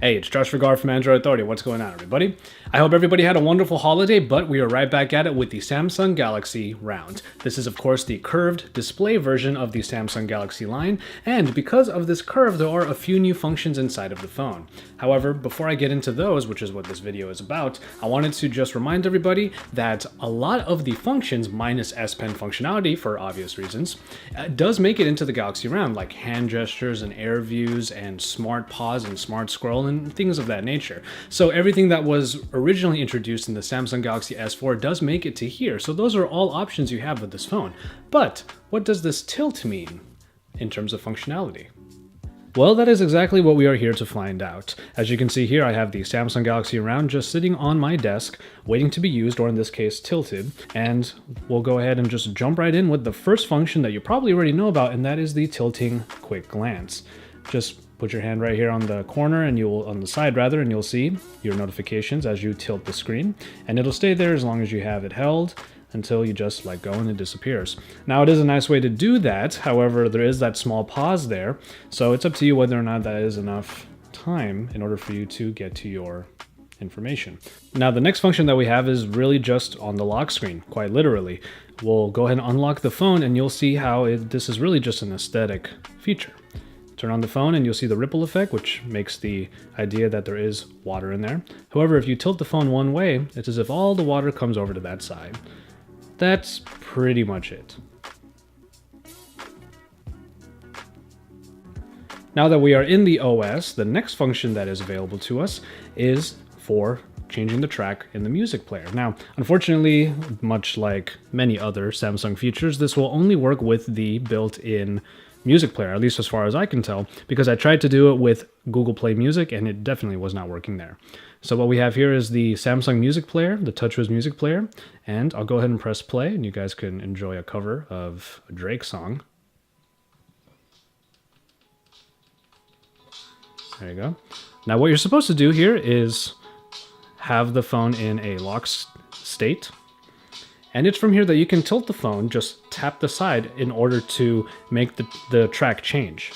Hey, it's Josh Vergara from Android Authority. What's going on, everybody? I hope everybody had a wonderful holiday, but we are right back at it with the Samsung Galaxy Round. This is, of course, the curved display version of the Samsung Galaxy line, and because of this curve, there are a few new functions inside of the phone. However, before I get into those, which is what this video is about, I wanted to just remind everybody that a lot of the functions, minus S Pen functionality for obvious reasons, does make it into the Galaxy Round, like hand gestures and air views and smart pause and smart scroll and things of that nature. So everything that was originally introduced in the Samsung Galaxy S4 does make it to here. So those are all options you have with this phone. But what does this tilt mean in terms of functionality? Well, that is exactly what we are here to find out. As you can see here, I have the Samsung Galaxy Round just sitting on my desk, waiting to be used, or in this case, tilted. And we'll go ahead and just jump right in with the first function that you probably already know about, and that is the tilting quick glance. Just put your hand right here on the corner and on the side rather, and you'll see your notifications as you tilt the screen, and it'll stay there as long as you have it held until you just let go and it disappears. Now, it is a nice way to do that. However, there is that small pause there, so it's up to you whether or not that is enough time in order for you to get to your information. Now, the next function that we have is really just on the lock screen, quite literally. We'll go ahead and unlock the phone, and you'll see how this is really just an aesthetic feature. Turn on the phone and you'll see the ripple effect, which makes the idea that there is water in there. However, if you tilt the phone one way, it's as if all the water comes over to that side. That's pretty much it. Now that we are in the OS, the next function that is available to us is for changing the track in the music player. Now, unfortunately, much like many other Samsung features, this will only work with the built-in music player, at least as far as I can tell, because I tried to do it with Google Play Music and it definitely was not working there. So what we have here is the Samsung Music Player, the TouchWiz Music Player, and I'll go ahead and press play and you guys can enjoy a cover of a Drake song. There you go. Now what you're supposed to do here is have the phone in a lock state. And it's from here that you can tilt the phone, just tap the side in order to make the track change.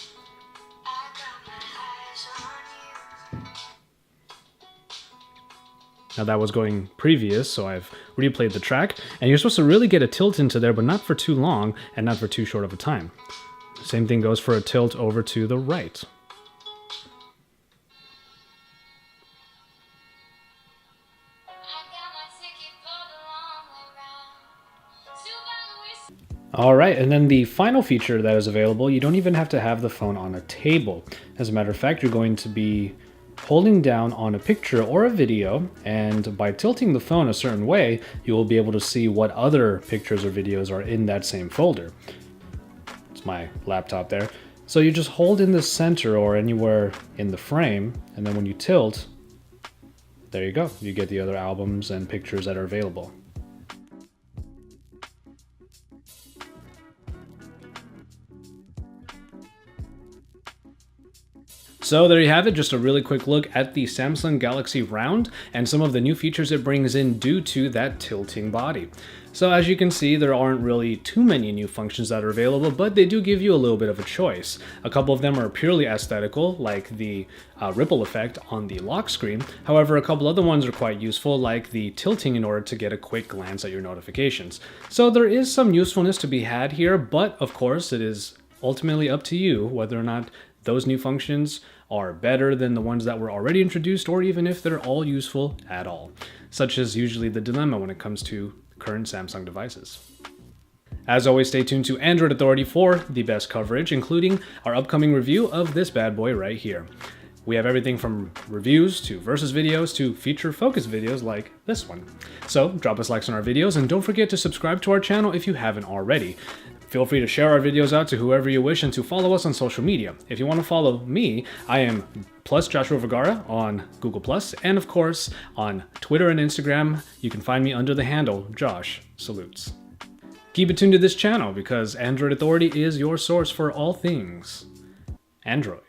Now that was going previous, so I've replayed the track, and you're supposed to really get a tilt into there, but not for too long and not for too short of a time. Same thing goes for a tilt over to the right. Alright, and then the final feature that is available, you don't even have to have the phone on a table. As a matter of fact, you're going to be holding down on a picture or a video, and by tilting the phone a certain way, you will be able to see what other pictures or videos are in that same folder. It's my laptop there. So you just hold in the center or anywhere in the frame, and then when you tilt, there you go. You get the other albums and pictures that are available. So there you have it, just a really quick look at the Samsung Galaxy Round and some of the new features it brings in due to that tilting body. So as you can see, there aren't really too many new functions that are available, but they do give you a little bit of a choice. A couple of them are purely aesthetical, like the ripple effect on the lock screen. However, a couple other ones are quite useful, like the tilting in order to get a quick glance at your notifications. So there is some usefulness to be had here, but of course it is ultimately up to you whether or not those new functions are better than the ones that were already introduced, or even if they're all useful at all. Such is usually the dilemma when it comes to current Samsung devices. As always, stay tuned to Android Authority for the best coverage, including our upcoming review of this bad boy right here. We have everything from reviews to versus videos to feature-focused videos like this one. So drop us likes on our videos, and don't forget to subscribe to our channel if you haven't already. Feel free to share our videos out to whoever you wish and to follow us on social media. If you want to follow me, I am plus Joshua Vergara on Google+, and of course on Twitter and Instagram, you can find me under the handle Josh Salutes. Keep it tuned to this channel because Android Authority is your source for all things Android.